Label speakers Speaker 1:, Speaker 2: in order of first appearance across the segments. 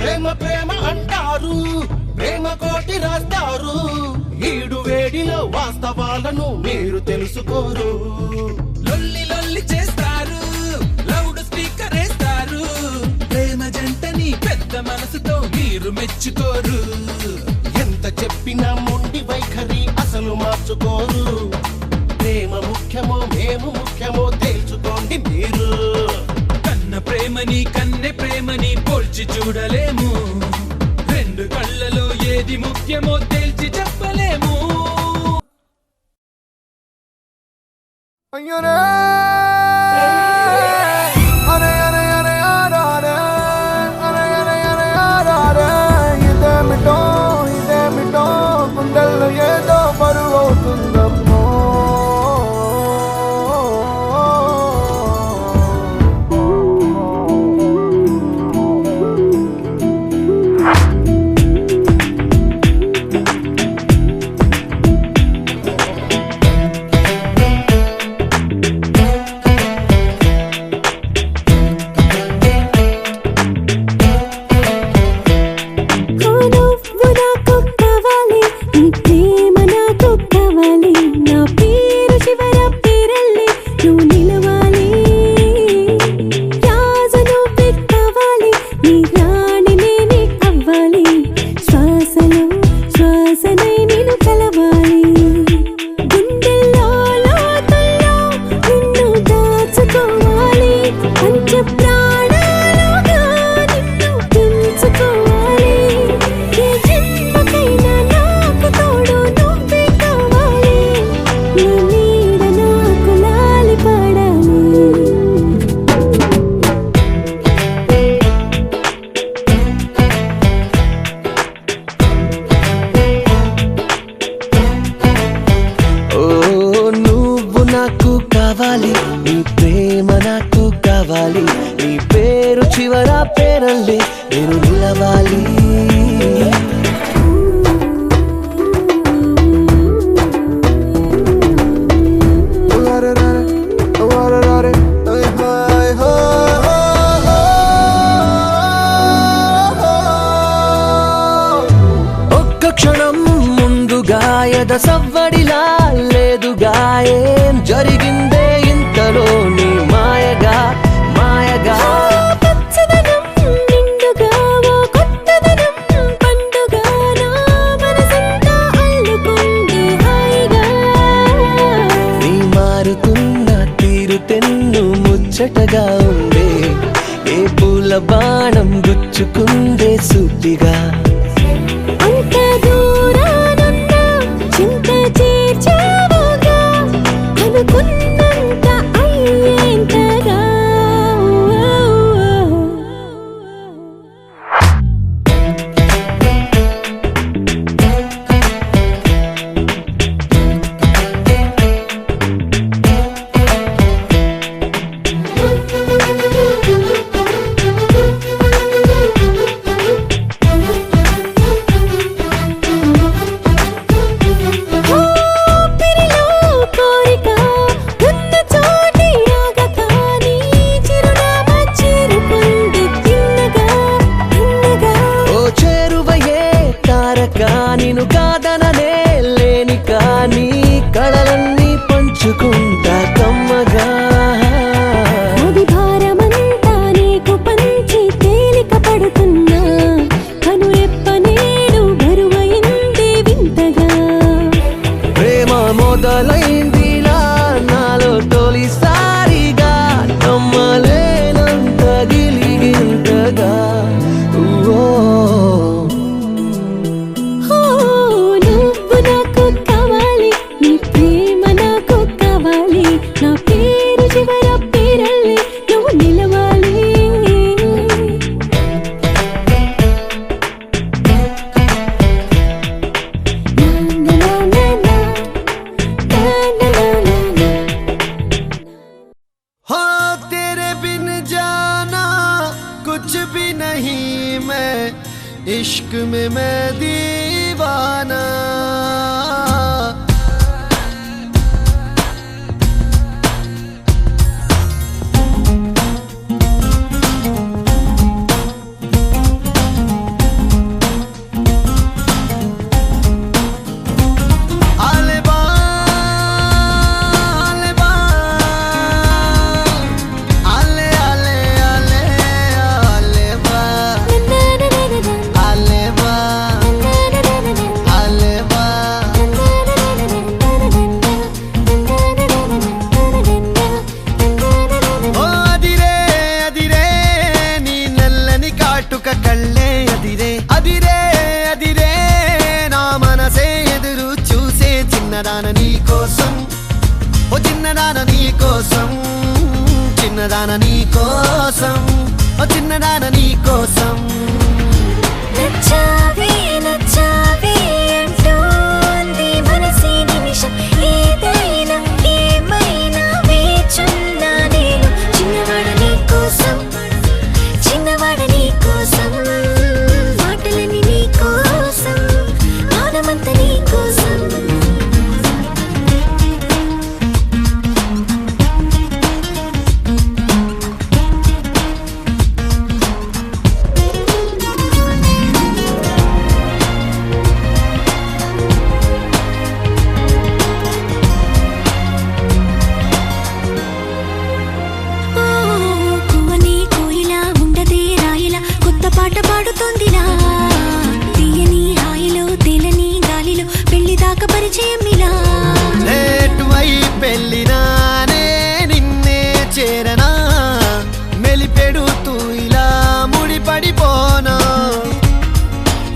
Speaker 1: ప్రేమ ప్రేమ అంటారు, ప్రేమ కోటి రాస్తారు. ఈడు వేడిలో వాస్తవాలను మీరు తెలుసుకోరు.
Speaker 2: లొల్లి లొల్లి చేస్తారు, లౌడ్ స్పీకర్ వేస్తారు. ప్రేమ జంటని పెద్ద మనసుతో మీరు మెచ్చుకోరు.
Speaker 1: ఎంత చెప్పినా మొండి వైఖరి అసలు మార్చుకోరు. ప్రేమ ముఖ్యమో మేము ముఖ్యమో తేల్చుకోండి మీరు.
Speaker 2: కన్న ప్రేమని కన్నె ప్రేమని పోల్చి చూడలేము. రెండు కళ్ళలో ఏది ముఖ్యమో తేల్చి చెప్పలేము.
Speaker 3: ఇదేమిటో గుండెల్లో ఏదో బరువు అవుతుందమ్మో.
Speaker 4: నీ ప్రేమ నాకు కావాలి. నీ పేరు చివర పేరల్లే నేను నిలవాలి. ఒక్క క్షణం ముందుగా ఎద సవ్వడిలా లేదుగా ఏం జరిగిందే ఇంతలో నీ మాయగా మాయగా. నీ మారుతున్న తీరు తెన్ను ముచ్చటగా ఉండే. ఏ పూల బాణం గుచ్చుకుందే సూటిగా. నిన్ను కాదననే లేని కానీ కళలన్నీ పంచుకుంటా కమ్మగా.
Speaker 5: భారమంతా నీకు పంచి తేలిక పడుతున్నా. కను ఎప్పనేడు బరువైంది వింతగా.
Speaker 4: ప్రేమ మొదలైందిలా నాలో తొలిసారిగా. నమ్మలేనంత గిలిగింతగా. इश्क में मैं दीवाना. కోసం చిన్నదాన నీ కోసం ఓ చిన్నదాన నీ కోసం
Speaker 5: నచ్చావే నచ్చావే అంటోంది మనసే నిమిషం ఏదైనా ఏమైనా వేచున్నా నేను చిన్నవాడ నీ కోసం చిన్నవాడ నీ కోసం మాటలని నీ కోసం మౌనమంత నీ కోసం పువ్వని కోయిలా ఉండదే రాయిలా కొత్త పాట పాడుతోందిలా తీయని హాయిలో తేలని గాలిలో పెళ్లి దాకా పరిచయం ఇలా
Speaker 4: లేటువై పెళ్ళినానే నిన్నే చేరనా మెలిపెడుతూ ఇలా ముడిపడిపోనా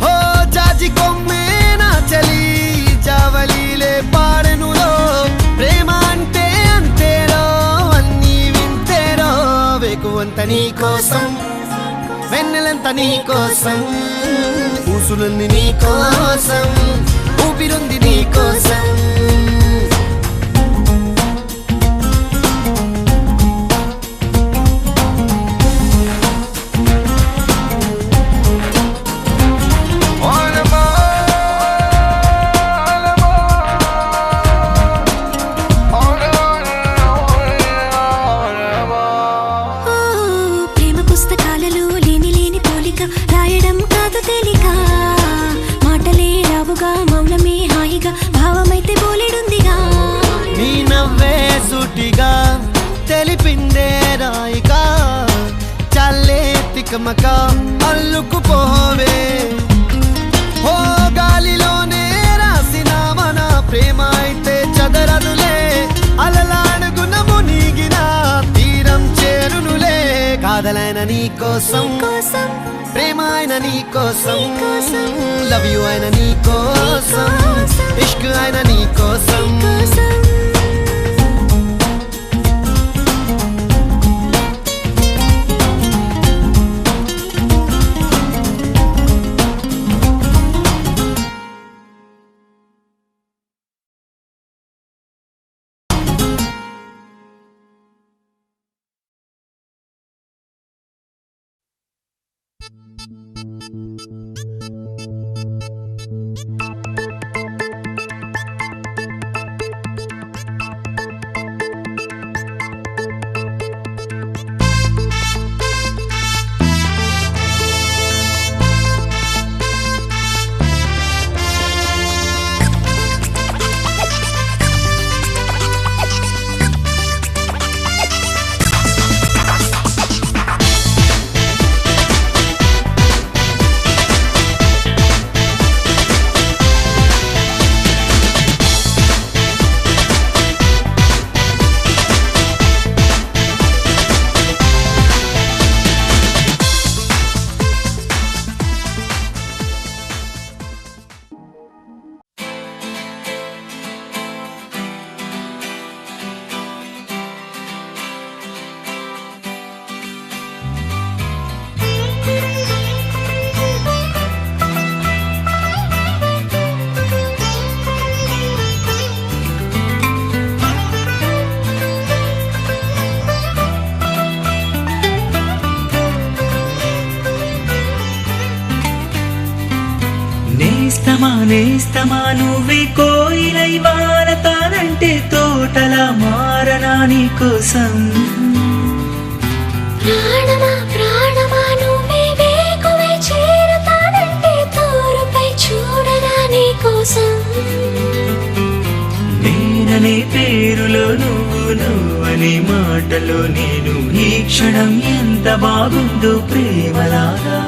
Speaker 4: ఓ జాజి కొమ్మే నా చలి జావలీలే పాడెనులో ప్రేమ అంటే అంతేరో అన్నీ వింతేరో వేకువంత నీ కోసం వెన్నెలంత నీ కోసం ఊసులుంది నీ కోసం ఊపిరుంది నీ కోసం
Speaker 5: ఓ ప్రేమ పుస్తకాలలో లేని లేని పోలిక రాయడం కాదు తేలిక మాటలే రావుగా మౌనమే హాయిగా భావమైతే బోలెడుందిగా
Speaker 4: నీ నవ్వే సూటిగా తెలిపిందే రాయిగా చల్లే తికమక అల్లుకుపోవే ఓ గాలిలోనే రాసిన మన ప్రేమ అయితే చదరదులే అలలాడుగున మునిగిన తీరం చేరునులే కాదలైన నీ కోసం
Speaker 5: కోసం
Speaker 4: ప్రేమ అయిన నీ కోసం
Speaker 5: నీ కోసం.
Speaker 4: లవ్ యు అయిన నీ కోసం
Speaker 5: కోసం.
Speaker 4: ఇష్క్ అయిన నీ కోసం
Speaker 5: కోసం
Speaker 2: నేస్తమా నువ్వే కోయిలై వారతానంటే తోటలా మారనా నీ కోసం
Speaker 5: ప్రాణమా ప్రాణమా నువ్వే వేకువై చేరతానంటే తోరుపై చూడనా నీ కోసం
Speaker 2: నేననే పేరులో నువ్వనే మాటలో నేను ఈ క్షణం ఎంత బాగుందో ప్రేమలాగా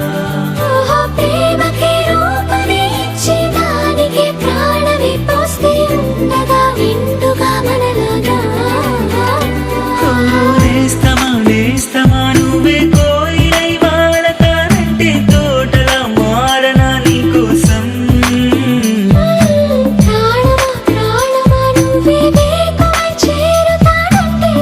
Speaker 5: ఓహో ప్రేమకి రూపమే ఇచ్చి దానికి ప్రాణమే పోస్తే ఉండగా నిండుగా మనలాగా
Speaker 2: నేస్తమా నువ్వే కోయిలై వాడతానంటే తోటలా మారనా నీ కోసం
Speaker 5: ప్రాణమా ప్రాణమా నువ్వే వేకువై చేరతానంటే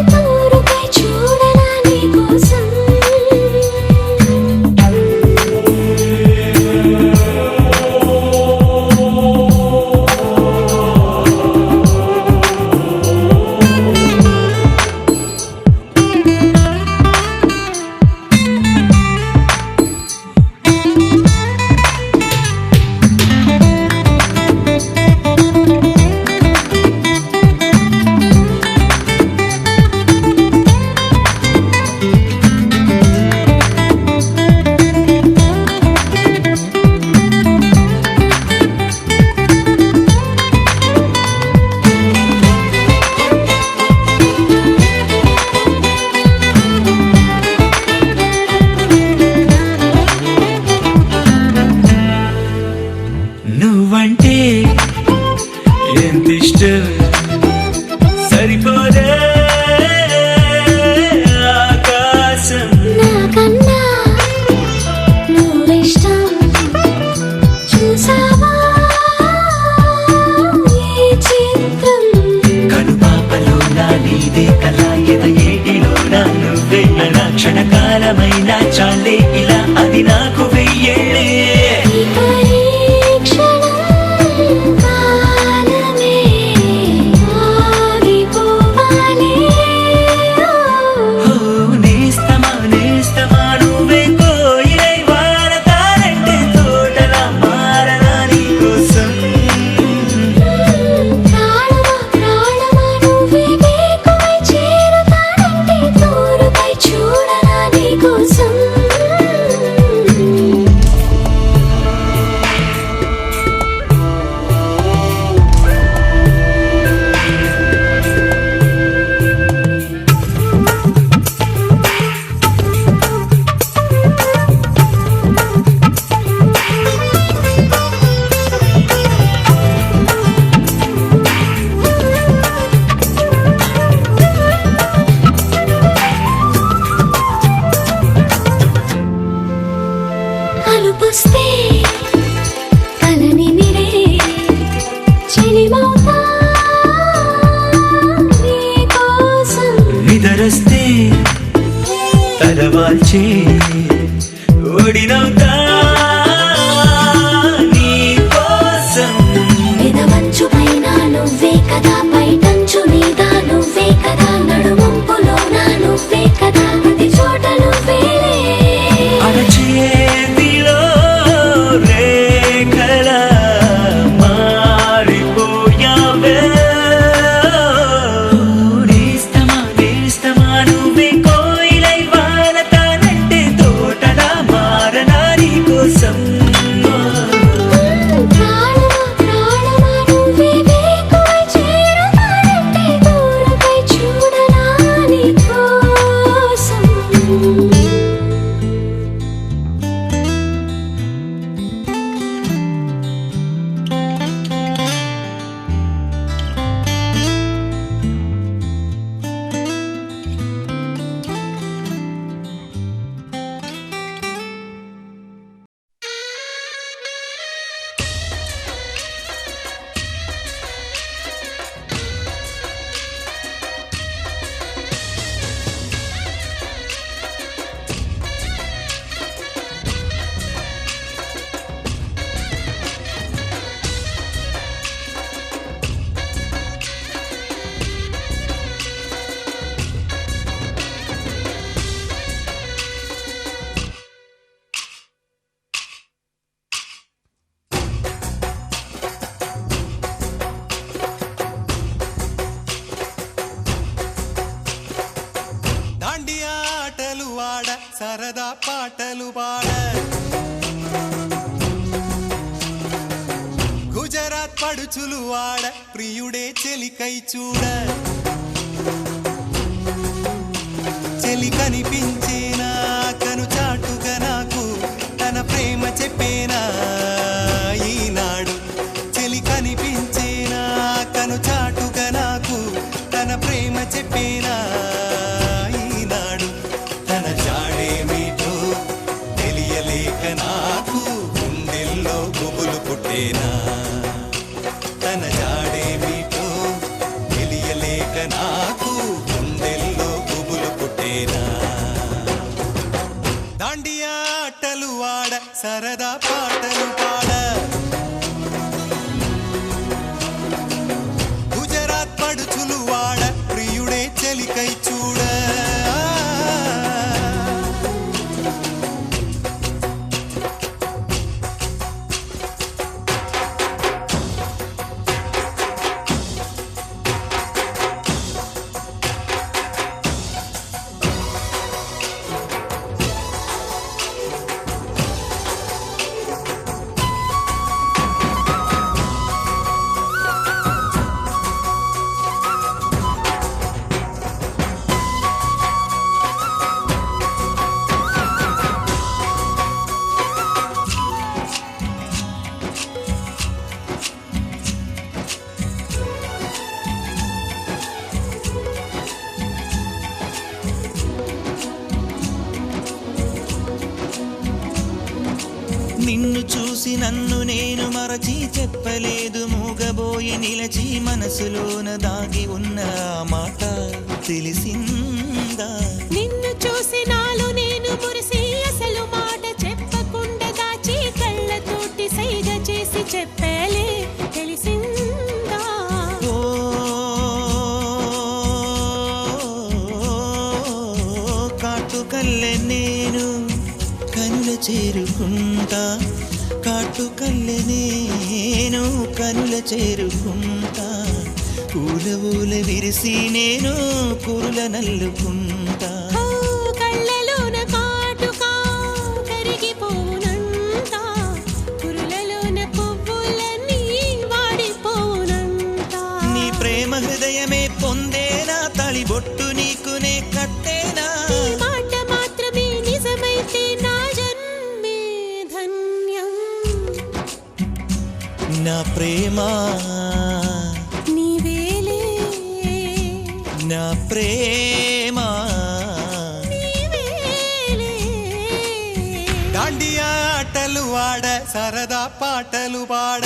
Speaker 2: క్షణకాలమైన చాలే ఇలా అది నాకు వెయ్యేళ్ళే
Speaker 5: ఈ పరీక్షణం కాలమే ఆగిపోవాలి.
Speaker 2: ఓ నేస్తమా నేస్తమా నువ్వే కోయిలై వారతానంటే తోటలా మారనా నీకోసం
Speaker 5: ప్రాణమా ప్రాణమా నువ్వే వేకువై చేరుతానంటే తోరుపై చూడనా నీకోసం. అలుపుస్తే కలని నిరే చెలిమౌతా నీకోసం.
Speaker 2: నిదరస్తే తలవాల్చే ఓడినవుతా నీకోసం
Speaker 5: పెదవంచుపైన నువ్వే కదా, పైటంచు మీద నువ్వే కదా, నడుమంపులోన నువ్వే కదా, ప్రతి చోట నువ్వేలే.
Speaker 2: అరచేతిలో రేఖల మారిపోయావే నేస్తమా నేస్తమా నువ్వే కోయిలై వారతానంటే తోటలా మారనా నీకోసం
Speaker 5: ప్రాణమా ప్రాణమా నువ్వే వేకువై చేరుతానంటే తోరుపై చూడనా నీకోసం.
Speaker 1: దాండియా ఆటలు ఆడ సరదా పాటలు పాడ గుజరాత్ పడుచులు ఆడ ప్రియుడే చెలికై చూడ చెలి కనిపించేనా కను చాటుగా నాకు తన ప్రేమ చెప్పేనా ఈనాడు చెలి కనిపించేనా కను చాటుగా నాకు తన ప్రేమ చెప్పేనా ఈనాడు తన జాడేమిటో తెలియలేక నాకు గుండెల్లో గుబులు పుట్టేనా తన జాడేమిటో తెలియలేక నాకు గుండెల్లో గుబులు పుట్టేనా దాండియా ఆటలు ఆడ సరదా పాటలు పాడ గుజరాత్ పడుచులు వాడ ప్రియుడే చెలికై చూడ
Speaker 2: నిన్ను చూసి నన్ను నేను మరచి చెప్పలేదు మూగబోయి నిలచి మనసులోన దాగి ఉన్న ఆ మాట తెలిసిందా
Speaker 5: నిన్ను చూసి నా
Speaker 2: కాటుకల్లె నేను కనుల చేరుకుంటా, కాటుకల్లె నేను కనుల చేరుకుంటా, పూల ఊల విరిసి నేను కురుల నల్లుకుంటా.
Speaker 5: కళ్ళలోన కాటుక కరిగిపోవునంట, కురులలోన పువ్వులన్నీ వాడిపోవునంట.
Speaker 2: నీ ప్రేమ హృదయమే పొందేనా, తళిబొట్టు నీకునే కట్టేనా.
Speaker 5: ఈ మాట మాత్రమే నిజమైతే నా జన్మే ధన్యం.
Speaker 2: నా ప్రేమ
Speaker 5: నీవేలే,
Speaker 2: నా ప్రేమ
Speaker 5: నీవేలే.
Speaker 1: దాండియా ఆటలు ఆడ సరదా పాటలు పాడ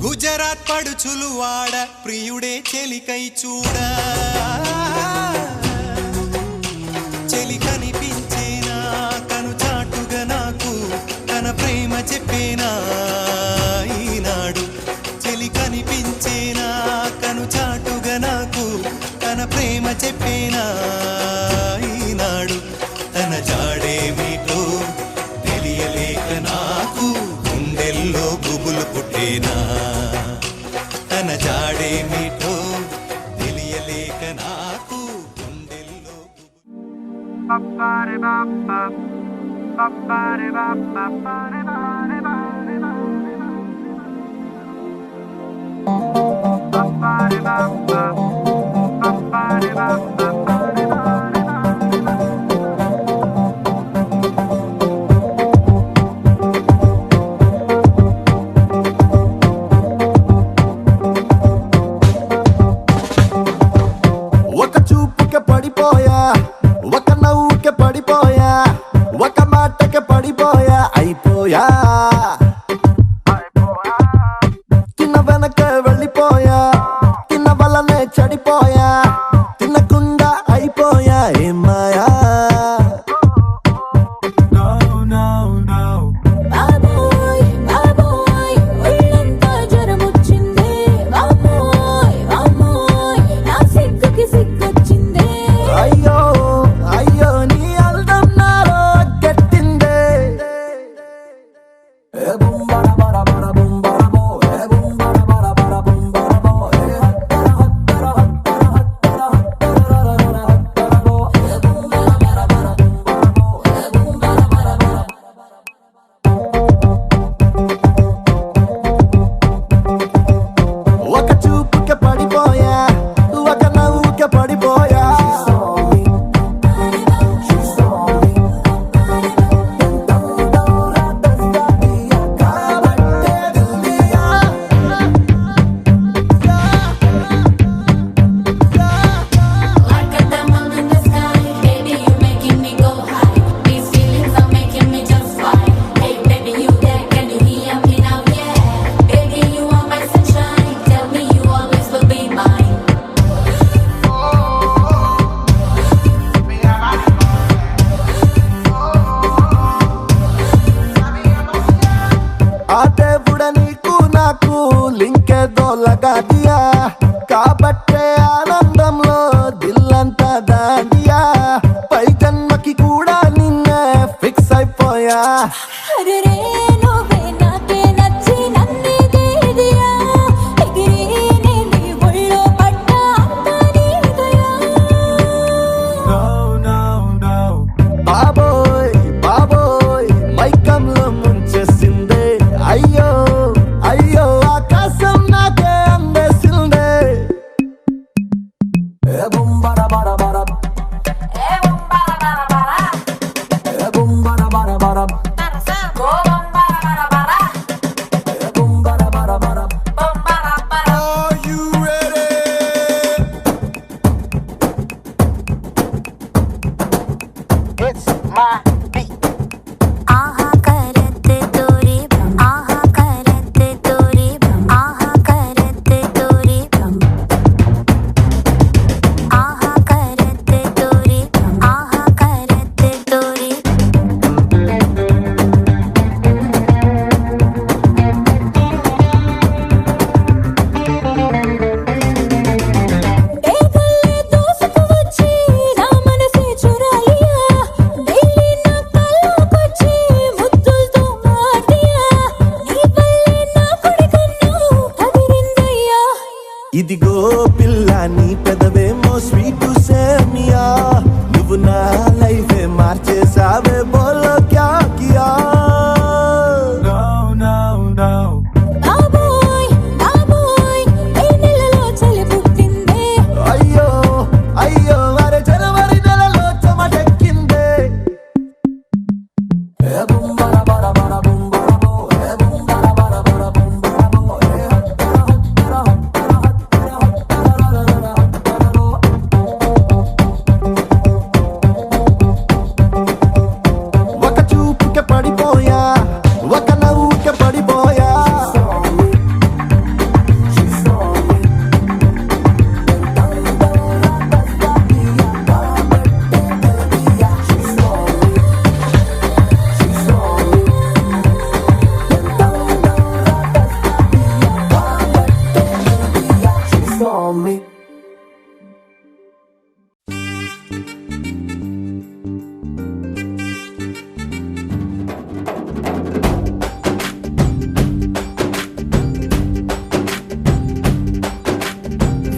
Speaker 1: గుజరాత్ పడుచులు వాడ ప్రియుడే చెలికై చూడ. చెలి కనిపించేనా కను చాటుగా నాకు తన ప్రేమ చెప్పేనా ఈనాడు. చెలి కనిపించేనా కను చాటుగా నాకు తన ప్రేమ చెప్పేనా ఈనాడు. తన జాడేమిటో తెలియలేక నాకు గుండెల్లో గుబులు పుట్టేనా. తన జాడేమిటో తెలియలేక నాకు గుండెల్లో
Speaker 3: ఒక చూపుకే పడిపోయా, ఒక నవ్వుకే పడిపోయా, ఒక మాటకే పడిపోయా, అయిపోయా. తిన్న వెనక వెళ్ళిపోయా, తిన్న వల్లనే చెడిపోయా, తినకుండా అయిపోయా, ఏమాయా.
Speaker 5: బాబోయ్ బాబోయ్ ఒళ్ళంతా జ్వరమొచ్చిందే, బాబోయ్ బాబోయ్ నా సిగ్గుకి సిగ్గొచ్చిందే.
Speaker 3: అయ్యో అయ్యో నీ అల్దం నాలో గట్టిందే. ఒక చూపుకే పడిపోయా, ఒక నవ్వుకే పడిపోయా.
Speaker 6: Like a diamond in the sky, baby, you making me go high. These feelings are making me just fly. Hey, baby, you there? Can you hear me now? Yeah, baby, you are my sunshine. Tell me you always will be mine.
Speaker 3: ఆ దేవుడ నీకు నాకు లింకేదో లగా దియా, కాబట్టే ఆనందంలో దిల్లంతా దాండియా. పై జన్మకి కూడా నిన్నే fix అయిపోయా.
Speaker 5: అరెరే నువ్వే నాకే నచ్చి నన్నిదియా, ఎగిరి నీ ఒళ్ళో పడ్డా అంతా నీదయా.
Speaker 3: బాబోయ్ బాబోయ్ మైకంలో ముంచేసిందే, అయ్యో అయ్యో ఆకాశం నాకే అందేసిందే.
Speaker 5: ఆహా కరత్ తోరే భ్రమ్, ఆహా కరత్ తోరే భ్రమ్, ఆహా కరత్ తోరే భ్రమ్, ఆహా కరత్
Speaker 3: స్వీట్ సేమియా నువ్వు నా లైఫే మార్చేసావే బోలో క్యా కియా
Speaker 5: బాబోయ్ బాబోయ్ ఈ నెలలో చలి పుట్టిందే
Speaker 3: అయ్యో అయ్యో అరే జనవరి నెలలో చెమటెక్కిందే ఒక చూపుకే పడిపోయా ఒక నవ్వుకే పడిపోయా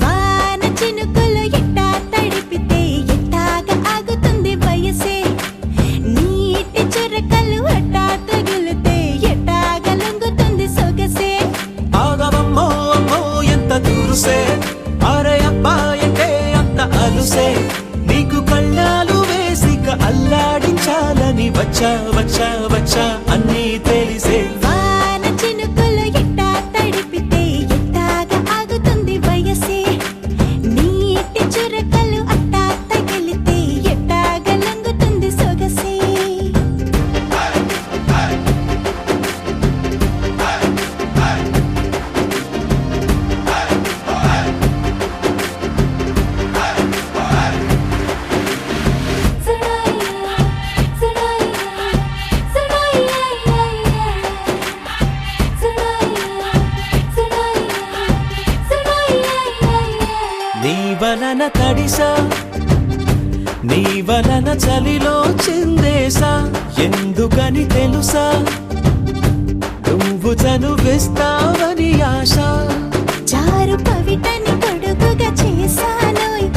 Speaker 5: వాన చినుకులు ఎట్టా తడిపితే ఎట్టాగా ఆగుతుంది వయసే నీటి చురకలు అట్టా తగిలితే ఎట్టాగా లొంగుతుంది సొగసే
Speaker 2: ఆగవమ్మో అమ్మో ఎంత దూరుసే అరే అబ్బాయంటే అంత అలుసే నీకు కళ్ళాలు వేసిక అల్లాడించాలని వచ్చా వచ్చా వచ్చా అన్నీ తెలిసే
Speaker 5: వాన చినుకులు ఎట్టా తడిపితే ఎట్టాగా ఆగుతుంది వయసే నీటి చురకలు అట్టా తగిలితే ఎట్టాగా లొంగుతుంది సొగసే
Speaker 2: నీ వలన తడిసా నీ వలన చలిలో చిందేసా ఎందుకని తెలుసా నువ్వు చనువిస్తావని ఆశ
Speaker 5: చారు పవిటని కొడుకుగా చేశానోయ్